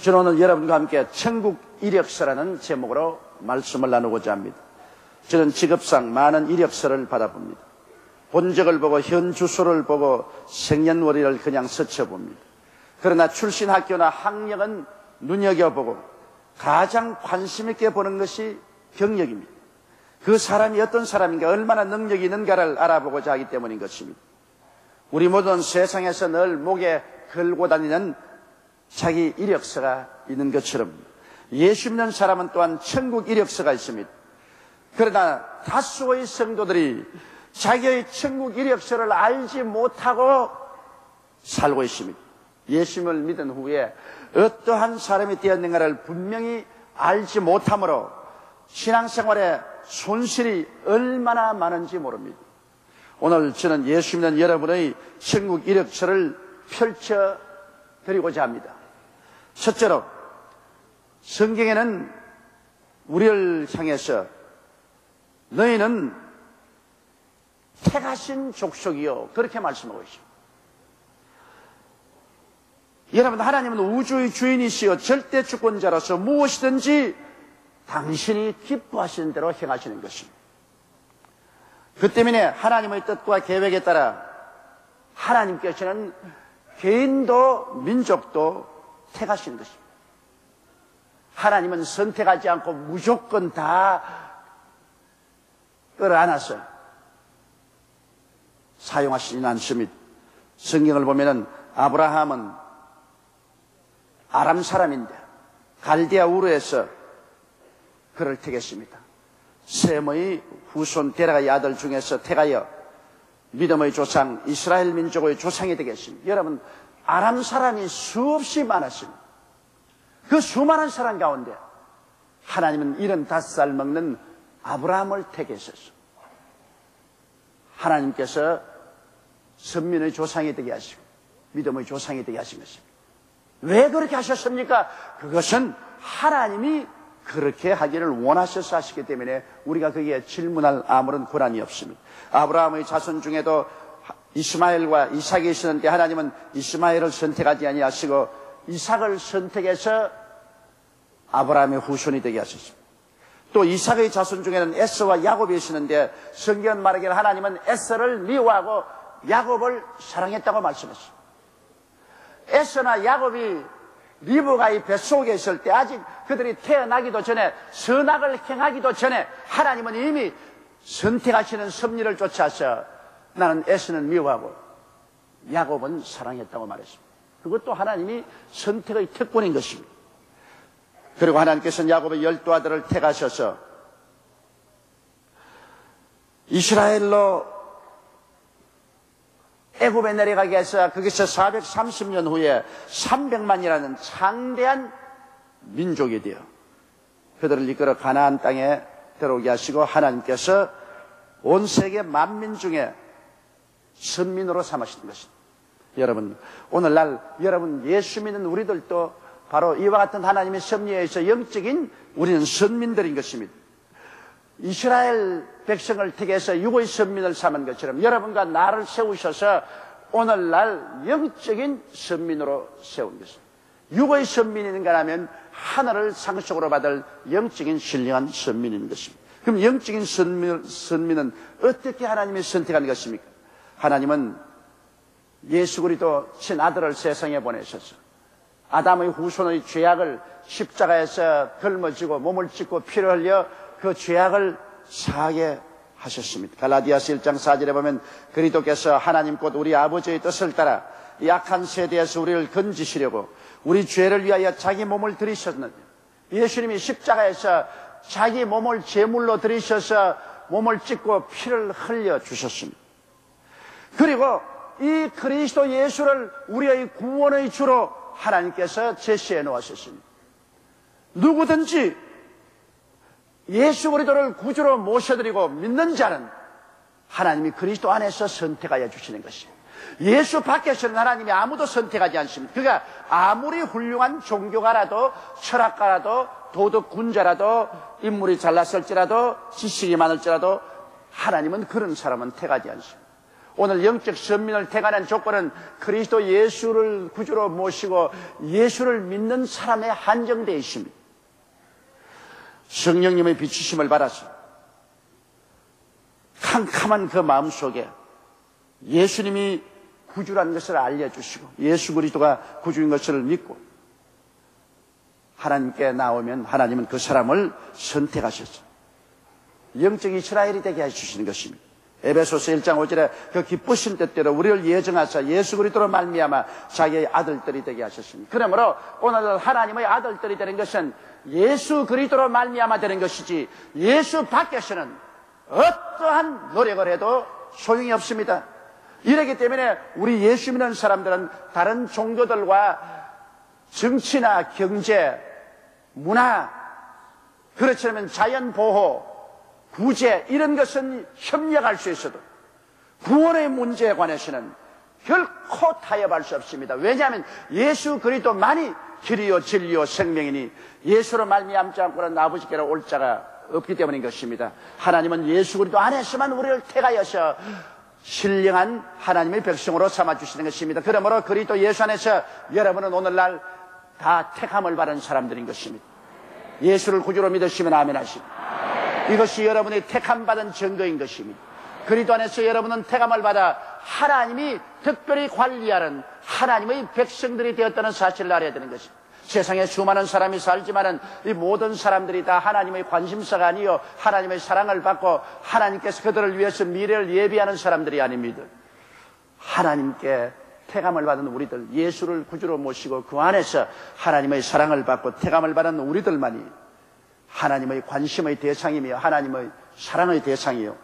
저는 오늘 여러분과 함께 천국 이력서라는 제목으로 말씀을 나누고자 합니다. 저는 직업상 많은 이력서를 받아봅니다. 본적을 보고 현 주소를 보고 생년월일을 그냥 스쳐봅니다. 그러나 출신 학교나 학력은 눈여겨보고 가장 관심 있게 보는 것이 경력입니다. 그 사람이 어떤 사람인가, 얼마나 능력이 있는가를 알아보고자 하기 때문인 것입니다. 우리 모두는 세상에서 늘 목에 걸고 다니는 자기 이력서가 있는 것처럼 예수 믿는 사람은 또한 천국 이력서가 있습니다. 그러나 다수의 성도들이 자기의 천국 이력서를 알지 못하고 살고 있습니다. 예수님을 믿은 후에 어떠한 사람이 되었는가를 분명히 알지 못하므로 신앙생활에 손실이 얼마나 많은지 모릅니다. 오늘 저는 예수 믿는 여러분의 천국 이력서를 펼쳐드리고자 합니다. 첫째로, 성경에는 우리를 향해서 너희는 택하신 족속이요, 그렇게 말씀하고 있습니다. 여러분, 하나님은 우주의 주인이시여 절대 주권자로서 무엇이든지 당신이 기뻐하시는 대로 행하시는 것입니다. 그 때문에 하나님의 뜻과 계획에 따라 하나님께서는 개인도 민족도 택하시는 것입니다. 하나님은 선택하지 않고 무조건 다 끌어안아서 사용하시지는 않습니다. 성경을 보면은 아브라함은 아람 사람인데 갈대아 우르에서 그를 택했습니다. 셈의 후손 데라가의 아들 중에서 택하여 믿음의 조상 이스라엘 민족의 조상이 되겠습니다. 여러분, 아람 사람이 수없이 많았습니다. 그 수많은 사람 가운데 하나님은 75살 먹는 아브라함을 택했었습니다. 하나님께서 선민의 조상이 되게 하시고 믿음의 조상이 되게 하신 것입니다. 왜 그렇게 하셨습니까? 그것은 하나님이 그렇게 하기를 원하셔서 하시기 때문에 우리가 거기에 질문할 아무런 권한이 없습니다. 아브라함의 자손 중에도 이스마엘과 이삭이 있었는데 하나님은 이스마엘을 선택하지 아니하시고 이삭을 선택해서 아브라함의 후손이 되게 하셨습니다. 또 이삭의 자손 중에는 에서와 야곱이 있었는데 성경은 말하기를 하나님은 에서를 미워하고 야곱을 사랑했다고 말씀했습니다. 에서나 야곱이 리브가의 뱃속에 있을 때 아직 그들이 태어나기도 전에 선악을 행하기도 전에 하나님은 이미 선택하시는 섭리를 쫓아서 나는 에서는 미워하고 야곱은 사랑했다고 말했습니다. 그것도 하나님이 선택의 특권인 것입니다. 그리고 하나님께서는 야곱의 12아들을 택하셔서 이스라엘로 애굽에 내려가게 해서 거기서 430년 후에 300만이라는 창대한 민족이 되어 그들을 이끌어 가나안 땅에 들어오게 하시고 하나님께서 온 세계 만민 중에 선민으로 삼으시는 것입니다. 여러분, 오늘날 여러분 예수 믿는 우리들도 바로 이와 같은 하나님의 섭리에 의해서 영적인 우리는 선민들인 것입니다. 이스라엘 백성을 택해서 육의 선민을 삼은 것처럼 여러분과 나를 세우셔서 오늘날 영적인 선민으로 세운 것입니다. 육의 선민인가 하면 하늘을 상속으로 받을 영적인 신령한 선민인 것입니다. 그럼 영적인 선민은 어떻게 하나님이 선택한 것입니까? 하나님은 예수 그리스도 친아들을 세상에 보내셔서 아담의 후손의 죄악을 십자가에서 걸머지고 몸을 찢고 피를 흘려 그 죄악을 사하게 하셨습니다. 갈라디아서 1장 4절에 보면 그리스도께서 하나님 곧 우리 아버지의 뜻을 따라 약한 세대에서 우리를 건지시려고 우리 죄를 위하여 자기 몸을 들이셨는데 예수님이 십자가에서 자기 몸을 제물로 들이셔서 몸을 찢고 피를 흘려 주셨습니다. 그리고 이 그리스도 예수를 우리의 구원의 주로 하나님께서 제시해 놓으셨습니다. 누구든지 예수 그리스도를 구주로 모셔드리고 믿는 자는 하나님이 그리스도 안에서 선택하여 주시는 것입니다. 예수 밖에서는 하나님이 아무도 선택하지 않습니다. 그가 아무리 훌륭한 종교가라도 철학가라도 도덕군자라도 인물이 잘났을지라도 지식이 많을지라도 하나님은 그런 사람은 택하지 않습니다. 오늘 영적 선민을 택하는 조건은 그리스도 예수를 구주로 모시고 예수를 믿는 사람에 한정되어 있습니다. 성령님의 비추심을 받아서 캄캄한 그 마음속에 예수님이 구주라는 것을 알려주시고 예수 그리스도가 구주인 것을 믿고 하나님께 나오면 하나님은 그 사람을 선택하셨어요. 영적 이스라엘이 되게 해주시는 것입니다. 에베소서 1장 5절에 그 기쁘신 뜻대로 우리를 예정하사 예수 그리스도로 말미암아 자기의 아들들이 되게 하셨습니다. 그러므로 오늘 하나님의 아들들이 되는 것은 예수 그리스도로 말미암아 되는 것이지 예수 밖에서는 어떠한 노력을 해도 소용이 없습니다. 이렇기 때문에 우리 예수 믿는 사람들은 다른 종교들과 정치나 경제, 문화, 그렇지 않으면 자연보호, 구제 이런 것은 협력할 수 있어도 구원의 문제에 관해서는 결코 타협할 수 없습니다. 왜냐하면 예수 그리스도만이 길이요 진리요 생명이니 예수로 말미암지 않고는 아버지께로 올 자가 없기 때문인 것입니다. 하나님은 예수 그리스도 안에서만 우리를 택하여서 신령한 하나님의 백성으로 삼아주시는 것입니다. 그러므로 그리스도 예수 안에서 여러분은 오늘날 다 택함을 받은 사람들인 것입니다. 예수를 구주로 믿으시면 아멘 하십니다. 이것이 여러분의 택함받은 증거인 것입니다. 그리스도 안에서 여러분은 택함을 받아 하나님이 특별히 관리하는 하나님의 백성들이 되었다는 사실을 알아야 되는 것입니다. 세상에 수많은 사람이 살지만은 이 모든 사람들이 다 하나님의 관심사가 아니요 하나님의 사랑을 받고 하나님께서 그들을 위해서 미래를 예비하는 사람들이 아닙니다. 하나님께 택함을 받은 우리들, 예수를 구주로 모시고 그 안에서 하나님의 사랑을 받고 택함을 받은 우리들만이 하나님의 관심의 대상이며 하나님의 사랑의 대상이요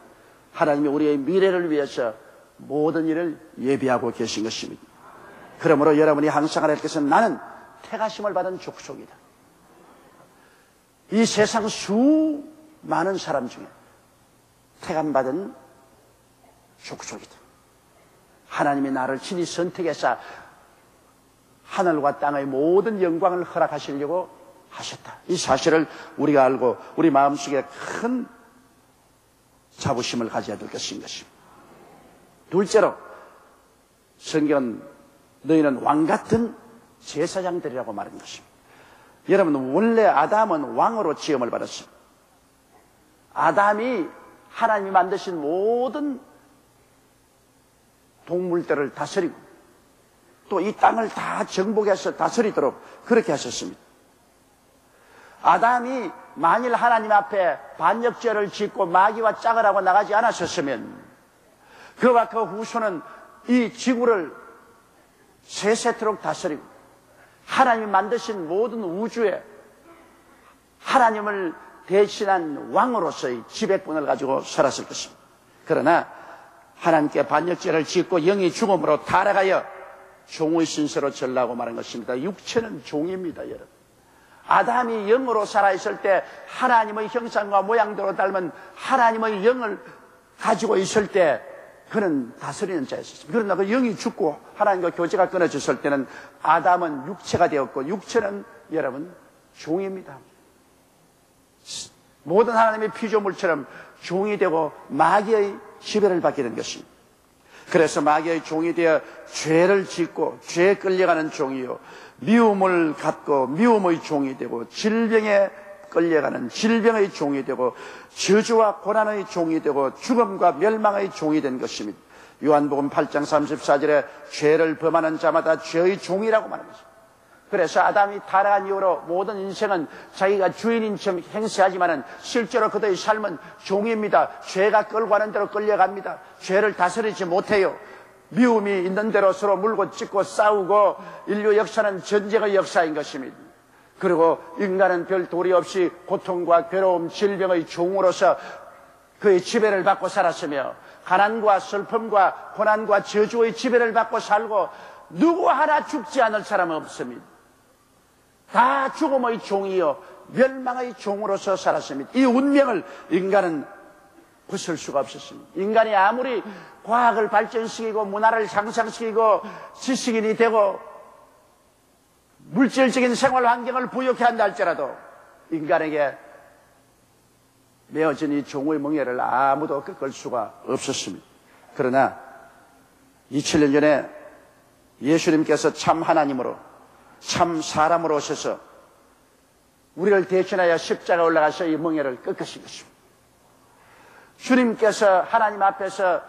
하나님이 우리의 미래를 위해서 모든 일을 예비하고 계신 것입니다. 그러므로 여러분이 항상 할 것은 나는 택하심을 받은 족속이다. 이 세상 수많은 사람 중에 택함받은 족속이다. 하나님이 나를 친히 선택해서 하늘과 땅의 모든 영광을 허락하시려고 하셨다. 이 사실을 우리가 알고 우리 마음속에 큰 자부심을 가져야 될 것인 것입니다. 둘째로 성경은 너희는 왕같은 제사장들이라고 말한 것입니다. 여러분 원래 아담은 왕으로 지음을 받았습니다. 아담이 하나님이 만드신 모든 동물들을 다스리고 또 이 땅을 다 정복해서 다스리도록 그렇게 하셨습니다. 아담이 만일 하나님 앞에 반역죄를 짓고 마귀와 짝을 하고 나가지 않았었으면 그와 그 후손은 이 지구를 세세토록 다스리고 하나님이 만드신 모든 우주에 하나님을 대신한 왕으로서의 지배권을 가지고 살았을 것입니다. 그러나 하나님께 반역죄를 짓고 영이 죽음으로 타락하여 종의 신세로 전라고 말한 것입니다. 육체는 종입니다, 여러분. 아담이 영으로 살아있을 때 하나님의 형상과 모양대로 닮은 하나님의 영을 가지고 있을 때 그는 다스리는 자였습니다. 그러나 그 영이 죽고 하나님과 교제가 끊어졌을 때는 아담은 육체가 되었고 육체는 여러분 종입니다. 모든 하나님의 피조물처럼 종이 되고 마귀의 지배를 받게 된 것입니다. 그래서 마귀의 종이 되어 죄를 짓고 죄에 끌려가는 종이요 미움을 갖고 미움의 종이 되고 질병에 끌려가는 질병의 종이 되고 저주와 고난의 종이 되고 죽음과 멸망의 종이 된 것입니다. 요한복음 8장 34절에 죄를 범하는 자마다 죄의 종이라고 말하는 것입니다. 그래서 아담이 타락한 이후로 모든 인생은 자기가 주인인 척 행세하지만은 실제로 그들의 삶은 종입니다. 죄가 끌고 가는 대로 끌려갑니다. 죄를 다스리지 못해요. 미움이 있는 대로 서로 물고 찢고 싸우고 인류 역사는 전쟁의 역사인 것입니다. 그리고 인간은 별 도리 없이 고통과 괴로움, 질병의 종으로서 그의 지배를 받고 살았으며 가난과 슬픔과 고난과 저주의 지배를 받고 살고 누구 하나 죽지 않을 사람은 없습니다. 다 죽음의 종이요 멸망의 종으로서 살았습니다. 이 운명을 인간은 벗을 수가 없었습니다. 인간이 아무리 과학을 발전시키고 문화를 향상시키고 지식인이 되고 물질적인 생활 환경을 부욕해 한다 할지라도 인간에게 메어진 이 종의 멍에를 아무도 꺾을 수가 없었습니다. 그러나 2000년 전에 예수님께서 참 하나님으로 참 사람으로 오셔서 우리를 대신하여 십자가 올라가서 이 멍에를 꺾으신 것입니다. 주님께서 하나님 앞에서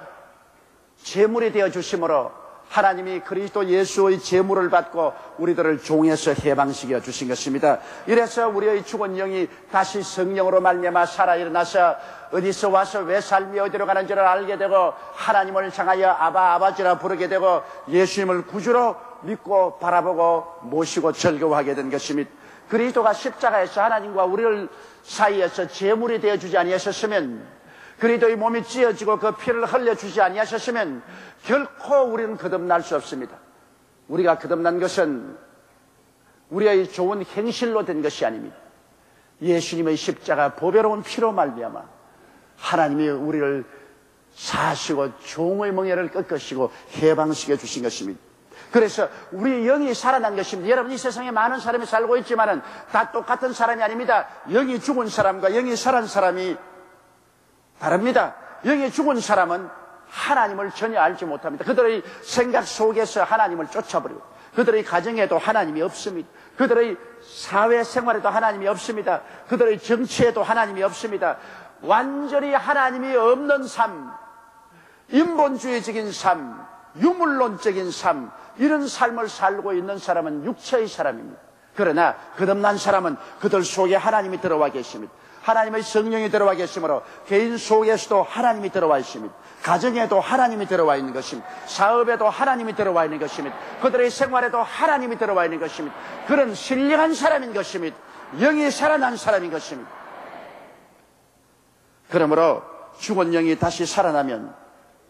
제물이 되어 주심으로 하나님이 그리스도 예수의 제물을 받고 우리들을 종에서 해방시켜 주신 것입니다. 이래서 우리의 죽은 영이 다시 성령으로 말미암아 살아 일어나서 어디서 와서 왜 삶이 어디로 가는지를 알게 되고 하나님을 향하여 아바 아버지라 부르게 되고 예수님을 구주로 믿고 바라보고 모시고 즐거워하게 된 것입니다. 그리스도가 십자가에서 하나님과 우리를 사이에서 제물이 되어주지 아니하셨으면, 그리스도의 몸이 찢어지고 그 피를 흘려주지 아니하셨으면 결코 우리는 거듭날 수 없습니다. 우리가 거듭난 것은 우리의 좋은 행실로 된 것이 아닙니다. 예수님의 십자가 보배로운 피로 말미암아 하나님이 우리를 사시고 종의 멍에를 꺾으시고 해방시켜 주신 것입니다. 그래서 우리 영이 살아난 것입니다. 여러분, 이 세상에 많은 사람이 살고 있지만은 다 똑같은 사람이 아닙니다. 영이 죽은 사람과 영이 살아난 사람이 다릅니다. 영이 죽은 사람은 하나님을 전혀 알지 못합니다. 그들의 생각 속에서 하나님을 쫓아버리고, 그들의 가정에도 하나님이 없습니다. 그들의 사회생활에도 하나님이 없습니다. 그들의 정치에도 하나님이 없습니다. 완전히 하나님이 없는 삶, 인본주의적인 삶, 유물론적인 삶, 이런 삶을 살고 있는 사람은 육체의 사람입니다. 그러나 거듭난 사람은 그들 속에 하나님이 들어와 계십니다. 하나님의 성령이 들어와 계시므로 개인 속에서도 하나님이 들어와 있습니다. 가정에도 하나님이 들어와 있는 것입니다. 사업에도 하나님이 들어와 있는 것입니다. 그들의 생활에도 하나님이 들어와 있는 것입니다. 그런 신령한 사람인 것입니다. 영이 살아난 사람인 것입니다. 그러므로 죽은 영이 다시 살아나면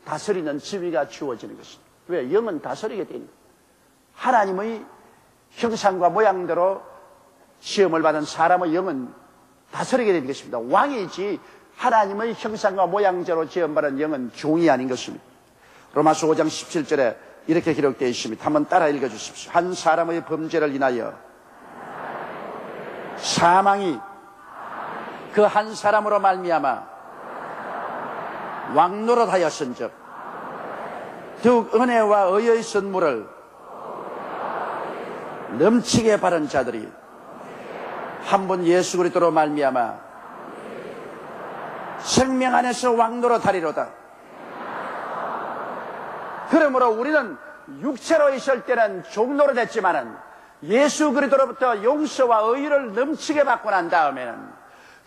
다스리는 지위가 주어지는 것입니다. 왜? 영은 다스리게 됩니다. 하나님의 형상과 모양대로 시험을 받은 사람의 영은 다스리게 되는 것입니다. 왕이지 하나님의 형상과 모양대로 지음받은 영은 종이 아닌 것입니다. 로마서 5장 17절에 이렇게 기록되어 있습니다. 한번 따라 읽어주십시오. 한 사람의 범죄를 인하여 사망이 그 한 사람으로 말미암아 왕노릇하였은즉 더욱 은혜와 의의 선물을 넘치게 받은 자들이 한 번 예수 그리스도로 말미암아 생명 안에서 왕노릇하리로다. 그러므로 우리는 육체로 있을 때는 종노릇했지만은 예수 그리스도로부터 용서와 의를 넘치게 받고 난 다음에는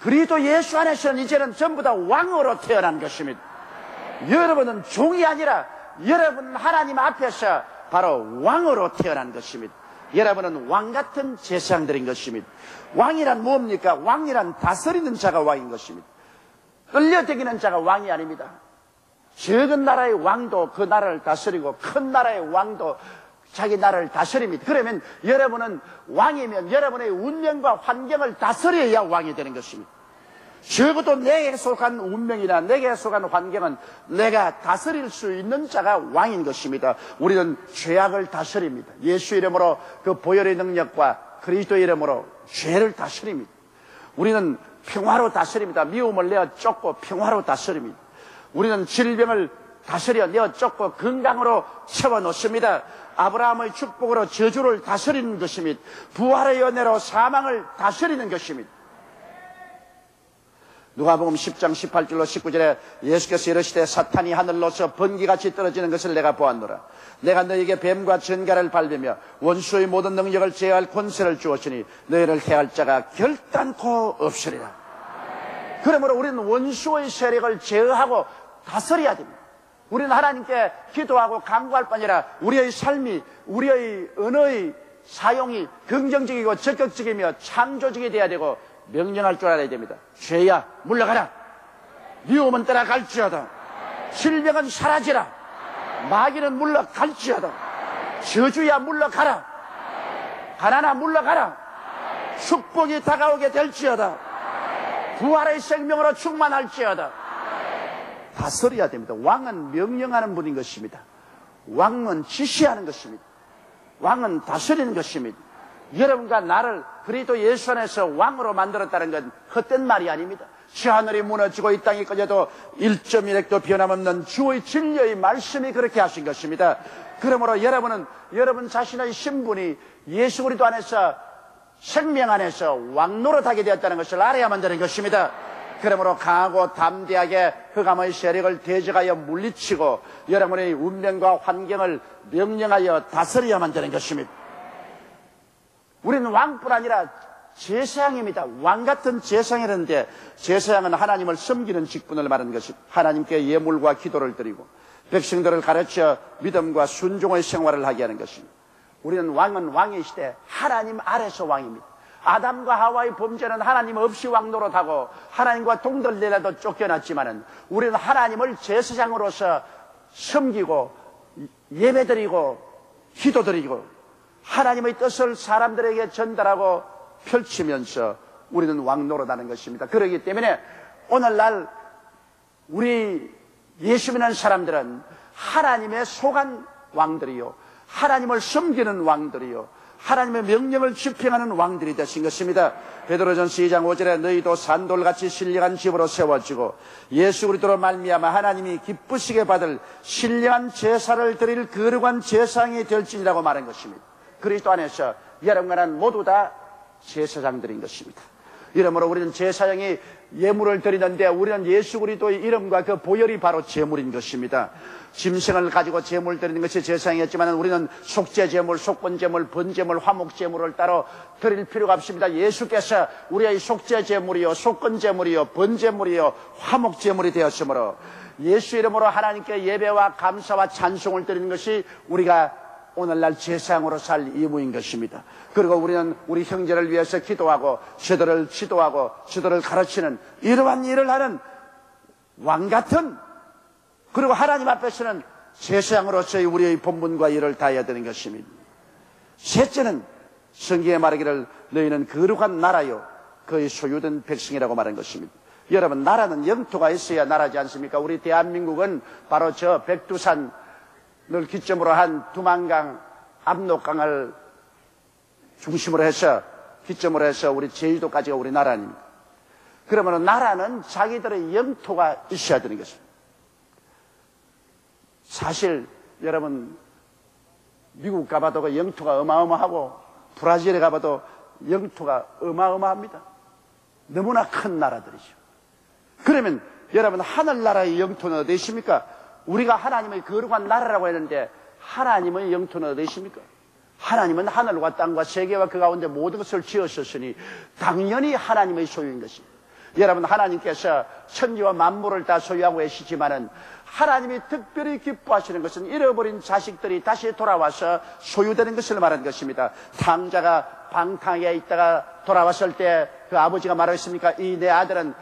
그리스도 예수 안에서는 이제는 전부 다 왕으로 태어난 것입니다. 여러분은 종이 아니라 여러분은 하나님 앞에서 바로 왕으로 태어난 것입니다. 여러분은 왕같은 제사장들인 것입니다. 왕이란 뭡니까? 왕이란 다스리는 자가 왕인 것입니다. 끌려다니는 자가 왕이 아닙니다. 적은 나라의 왕도 그 나라를 다스리고 큰 나라의 왕도 자기 나라를 다스립니다. 그러면 여러분은 왕이면 여러분의 운명과 환경을 다스려야 왕이 되는 것입니다. 적어도 내게 속한 운명이나 내게 속한 환경은 내가 다스릴 수 있는 자가 왕인 것입니다. 우리는 죄악을 다스립니다. 예수 이름으로 그 보혈의 능력과 그리스도 이름으로 죄를 다스립니다. 우리는 평화로 다스립니다. 미움을 내어 쫓고 평화로 다스립니다. 우리는 질병을 다스려 내어 쫓고 건강으로 채워놓습니다. 아브라함의 축복으로 저주를 다스리는 것입니다. 부활의 은혜로 사망을 다스리는 것입니다. 누가복음 10장 18절로 19절에 예수께서 이르시되 사탄이 하늘로서 번개같이 떨어지는 것을 내가 보았노라. 내가 너에게 뱀과 전갈을 밟으며 원수의 모든 능력을 제어할 권세를 주었으니 너희를 해할 자가 결단코 없으리라. 그러므로 우리는 원수의 세력을 제어하고 다스려야 됩니다. 우리는 하나님께 기도하고 간구할 뿐 아니라 우리의 삶이, 우리의 언어의 사용이 긍정적이고 적극적이며 창조적이 되어야 되고 명령할 줄 알아야 됩니다. 죄야 물러가라. 미움은 떠나갈지어다. 질병은 사라지라. 마귀는 물러갈지어다. 저주야 물러가라. 가난아 물러가라. 축복이 다가오게 될지어다. 부활의 생명으로 충만할지어다. 다스려야 됩니다. 왕은 명령하는 분인 것입니다. 왕은 지시하는 것입니다. 왕은 다스리는 것입니다. 여러분과 나를 그리스도 예수 안에서 왕으로 만들었다는 건 헛된 말이 아닙니다. 하늘이 무너지고 이 땅이 꺼져도 1.1핵도 변함없는 주의 진리의 말씀이 그렇게 하신 것입니다. 그러므로 여러분 자신의 신분이 예수 그리스도 안에서 생명 안에서 왕노릇하게 되었다는 것을 알아야만 되는 것입니다. 그러므로 강하고 담대하게 흑암의 세력을 대적하여 물리치고 여러분의 운명과 환경을 명령하여 다스려야만 되는 것입니다. 우리는 왕뿐 아니라 제사장입니다. 왕같은 제사장이라는데, 제사장은 하나님을 섬기는 직분을 말하는 것입니다. 하나님께 예물과 기도를 드리고 백성들을 가르쳐 믿음과 순종의 생활을 하게 하는 것입니다. 우리는 왕의 시대 하나님 아래서 왕입니다. 아담과 하와의 범죄는 하나님 없이 왕노릇하고 하나님과 동떨내라도 쫓겨났지만은 우리는 하나님을 제사장으로서 섬기고 예배드리고 기도드리고 하나님의 뜻을 사람들에게 전달하고 펼치면서 우리는 왕노릇하는 것입니다. 그렇기 때문에 오늘날 우리 예수 믿는 사람들은 하나님의 속한 왕들이요, 하나님을 섬기는 왕들이요, 하나님의 명령을 집행하는 왕들이 되신 것입니다. 베드로전서 2장 5절에 너희도 산돌같이 신령한 집으로 세워지고 예수 그리스도로 말미암아 하나님이 기쁘시게 받을 신령한 제사를 드릴 거룩한 제사장이 될지니라고 말한 것입니다. 그리스도 안에서 여러분과 나는 모두 다 제사장들인 것입니다. 이러므로 우리는 제사장이 예물을 드리는데 우리는 예수 그리스도의 이름과 그 보혈이 바로 제물인 것입니다. 짐승을 가지고 제물 드리는 것이 제사장이었지만 우리는 속죄제물, 속건제물, 번제물, 화목제물을 따로 드릴 필요가 없습니다. 예수께서 우리의 속죄제물이요, 속건제물이요, 번제물이요, 화목제물이 되었으므로 예수 이름으로 하나님께 예배와 감사와 찬송을 드리는 것이 우리가 오늘날 제사장으로 살 의무인 것입니다. 그리고 우리는 우리 형제를 위해서 기도하고 저들을 지도하고 저들을 가르치는 이러한 일을 하는 왕같은, 그리고 하나님 앞에서는 제사장으로서의 우리의 본분과 일을 다해야 되는 것입니다. 셋째는 성경에 말하기를 너희는 거룩한 나라요 그의 소유된 백성이라고 말한 것입니다. 여러분, 나라는 영토가 있어야 나라지 않습니까? 우리 대한민국은 바로 저 백두산을 기점으로 한 두만강, 압록강을 중심으로 해서 기점으로 해서 우리 제주도까지가 우리 나라입니다. 그러면 나라는 자기들의 영토가 있어야 되는 것입니다. 사실 여러분, 미국 가봐도 그 영토가 어마어마하고 브라질에 가봐도 영토가 어마어마합니다. 너무나 큰 나라들이죠. 그러면 여러분, 하늘나라의 영토는 어디 있습니까? 우리가 하나님의 거룩한 나라라고 했는데 하나님의 영토는 어디 있습니까? 하나님은 하늘과 땅과 세계와 그 가운데 모든 것을 지으셨으니 당연히 하나님의 소유인 것입니다. 여러분, 하나님께서 천지와 만물을 다 소유하고 계시지만은 하나님이 특별히 기뻐하시는 것은 잃어버린 자식들이 다시 돌아와서 소유되는 것을 말하는 것입니다. 탕자가 방탕에 있다가 돌아왔을 때 그 아버지가 말했습니까? 이 내 아들은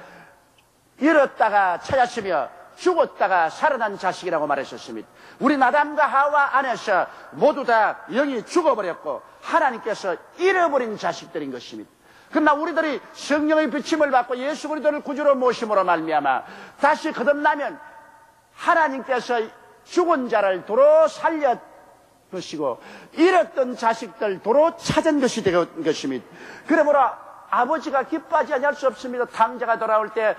잃었다가 찾았으며 죽었다가 살아난 자식이라고 말했었습니다. 우리 아담과 하와 안에서 모두 다 영이 죽어버렸고 하나님께서 잃어버린 자식들인 것입니다. 그러나 우리들이 성령의 비침을 받고 예수 그리스도를 구주로 모심으로 말미암아 다시 거듭나면 하나님께서 죽은 자를 도로 살려 주시고 잃었던 자식들 도로 찾은 것이 된 것입니다. 그러므로 아버지가 기뻐하지 않을 수 없습니다. 탕자가 돌아올 때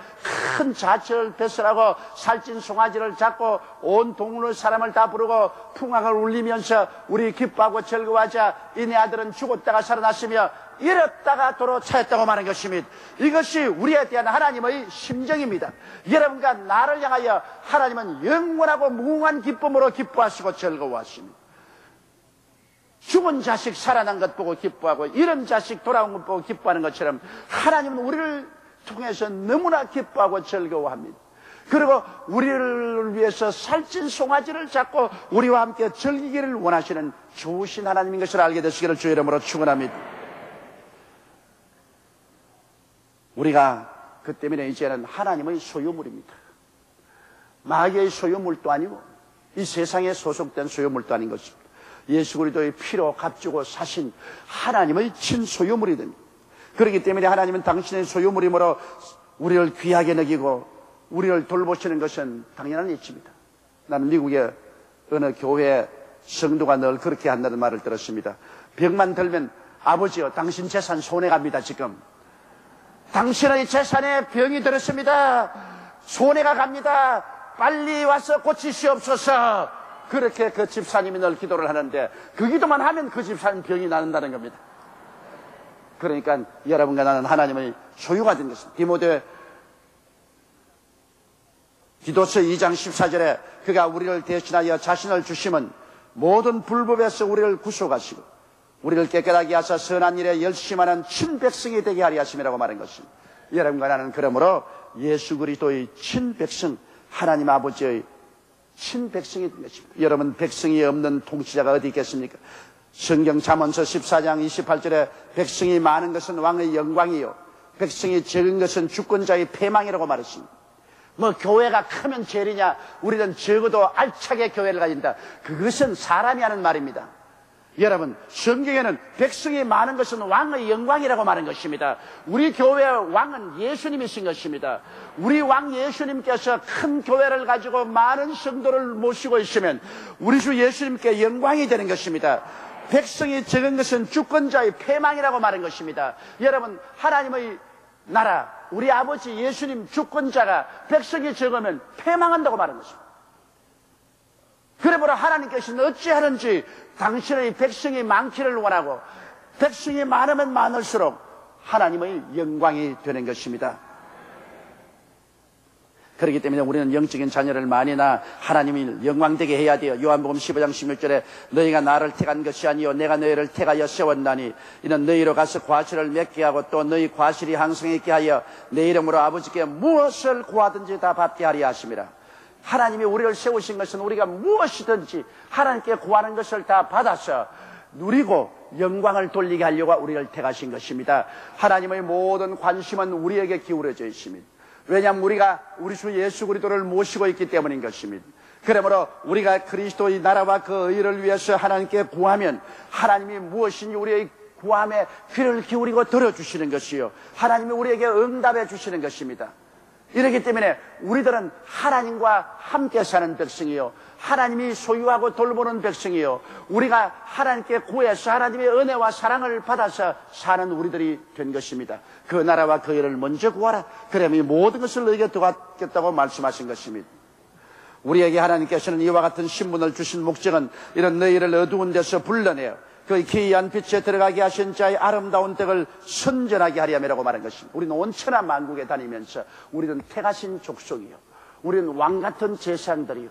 큰 자철 배설하고 살찐 송아지를 잡고 온 동물 사람을 다 부르고 풍악을 울리면서 우리 기뻐하고 즐거워하자. 이네 아들은 죽었다가 살아났으며 잃었다가 도로 찾았다고 말하는 것입니다. 이것이 우리에 대한 하나님의 심정입니다. 여러분과 나를 향하여 하나님은 영원하고 무궁한 기쁨으로 기뻐하시고 즐거워하십니다. 죽은 자식 살아난 것 보고 기뻐하고 이런 자식 돌아온 것 보고 기뻐하는 것처럼 하나님은 우리를 통해서 너무나 기뻐하고 즐거워합니다. 그리고 우리를 위해서 살찐 송아지를 잡고 우리와 함께 즐기기를 원하시는 좋으신 하나님인 것을 알게 되시기를 주의 이름으로 축원합니다. 우리가 그 때문에 이제는 하나님의 소유물입니다. 마귀의 소유물도 아니고 이 세상에 소속된 소유물도 아닌 것입니다. 예수 그리스도의 피로 값주고 사신 하나님의 친소유물이 됩니다. 그렇기 때문에 하나님은 당신의 소유물이므로 우리를 귀하게 여기고 우리를 돌보시는 것은 당연한 이치입니다. 나는 미국의 어느 교회 성도가 늘 그렇게 한다는 말을 들었습니다. 병만 들면 아버지요, 당신 재산 손해갑니다. 지금 당신의 재산에 병이 들었습니다. 손해가 갑니다. 빨리 와서 고치시옵소서. 그렇게 그 집사님이 늘 기도를 하는데 그 기도만 하면 그 집사님 병이 나는다는 겁니다. 그러니까 여러분과 나는 하나님의 소유가 된 것입니다. 디도서 2장 14절에 그가 우리를 대신하여 자신을 주심은 모든 불법에서 우리를 구속하시고 우리를 깨끗하게 하사 선한 일에 열심하는 친백성이 되게 하리 하심이라고 말한 것입니다. 여러분과 나는 그러므로 예수 그리스도의 친백성, 하나님 아버지의 친백성이 된 것입니다. 여러분, 백성이 없는 통치자가 어디 있겠습니까? 성경 잠언서 14장 28절에 백성이 많은 것은 왕의 영광이요 백성이 적은 것은 주권자의 패망이라고 말했습니다. 뭐 교회가 크면 죄리냐? 우리는 적어도 알차게 교회를 가진다. 그것은 사람이 하는 말입니다. 여러분, 성경에는 백성이 많은 것은 왕의 영광이라고 말한 것입니다. 우리 교회의 왕은 예수님이신 것입니다. 우리 왕 예수님께서 큰 교회를 가지고 많은 성도를 모시고 있으면 우리 주 예수님께 영광이 되는 것입니다. 백성이 적은 것은 주권자의 패망이라고 말한 것입니다. 여러분, 하나님의 나라, 우리 아버지 예수님 주권자가 백성이 적으면 패망한다고 말한 것입니다. 그러므로 하나님께서는 어찌하는지 당신의 백성이 많기를 원하고 백성이 많으면 많을수록 하나님의 영광이 되는 것입니다. 그렇기 때문에 우리는 영적인 자녀를 많이 낳아 하나님이 영광되게 해야 돼요. 요한복음 15장 16절에 너희가 나를 택한 것이 아니요 내가 너희를 택하여 세웠나니 이는 너희로 가서 과실을 맺게 하고 또 너희 과실이 항상있게 하여 내 이름으로 아버지께 무엇을 구하든지 다 받게 하리 하심이라. 하나님이 우리를 세우신 것은 우리가 무엇이든지 하나님께 구하는 것을 다 받아서 누리고 영광을 돌리게 하려고 우리를 택하신 것입니다. 하나님의 모든 관심은 우리에게 기울어져 있습니다. 왜냐하면 우리가 우리 주 예수 그리스도를 모시고 있기 때문인 것입니다. 그러므로 우리가 그리스도의 나라와 그 의를 위해서 하나님께 구하면 하나님이 무엇인지 우리의 구함에 귀를 기울이고 들어주시는 것이요 하나님이 우리에게 응답해 주시는 것입니다. 이렇기 때문에 우리들은 하나님과 함께 사는 백성이요 하나님이 소유하고 돌보는 백성이요 우리가 하나님께 구해서 하나님의 은혜와 사랑을 받아서 사는 우리들이 된 것입니다. 그 나라와 그 일을 먼저 구하라. 그러면 이 모든 것을 너에게 더하겠다고 말씀하신 것입니다. 우리에게 하나님께서는 이와 같은 신분을 주신 목적은 이런 너희를 어두운 데서 불러내어 그 기이한 빛에 들어가게 하신 자의 아름다운 덕을 선전하게 하리 함이라고 말한 것입니다. 우리는 온천한 만국에 다니면서 우리는 택하신 족속이요 우리는 왕같은 제사장들이요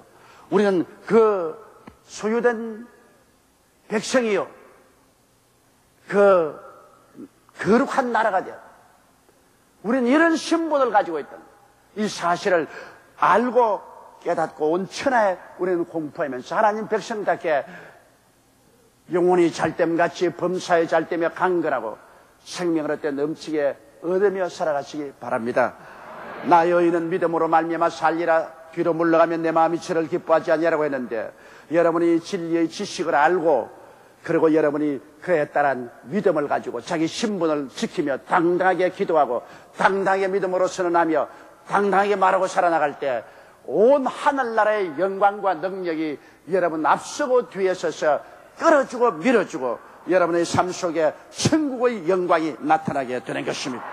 우리는 그 소유된 백성이요 그 거룩한 나라가 되어 우리는 이런 신분을 가지고 있다. 이 사실을 알고 깨닫고 온천하에 우리는 공포하면서 하나님 백성답게 영혼이 잘됨같이 범사에 잘되며 강건하고 생명을 얻되 넘치게 얻으며 살아가시기 바랍니다. 나 여인은 믿음으로 말미암아 살리라. 뒤로 물러가면 내 마음이 저를 기뻐하지 아니하라고 했는데 여러분이 진리의 지식을 알고 그리고 여러분이 그에 따른 믿음을 가지고 자기 신분을 지키며 당당하게 기도하고 당당하게 믿음으로 선언하며 당당하게 말하고 살아나갈 때 온 하늘나라의 영광과 능력이 여러분 앞서고 뒤에 서서 끌어주고 밀어주고 여러분의 삶 속에 천국의 영광이 나타나게 되는 것입니다.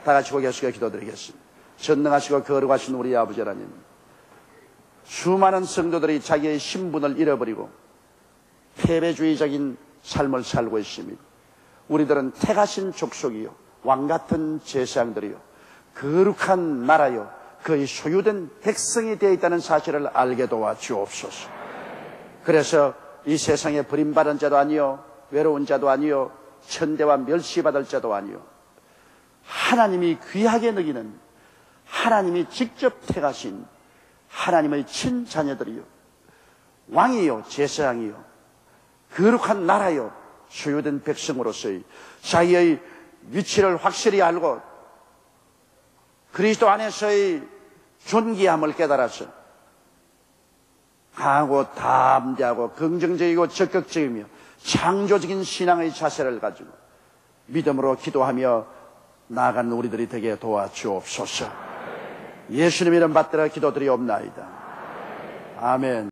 다 같이 고개 숙여 기도드리겠습니다. 전능하시고 거룩하신 우리 아버지 하나님, 수많은 성도들이 자기의 신분을 잃어버리고 패배주의적인 삶을 살고 있습니다. 우리들은 택하신 족속이요 왕같은 제사장들이요 거룩한 나라요 그의 소유된 백성이 되어 있다는 사실을 알게 도와주옵소서. 그래서 이 세상에 버림받은 자도 아니요 외로운 자도 아니요 천대와 멸시받을 자도 아니요 하나님이 귀하게 여기는 하나님이 직접 택하신 하나님의 친자녀들이요 왕이요 제사장이요 거룩한 나라요 소유된 백성으로서의 자기의 위치를 확실히 알고 그리스도 안에서의 존귀함을 깨달아서 강하고 담대하고 긍정적이고 적극적이며 창조적인 신앙의 자세를 가지고 믿음으로 기도하며 나아가는 우리들이 되게 도와주옵소서. 예수님 이름 받들어 기도드리옵나이다. 아멘.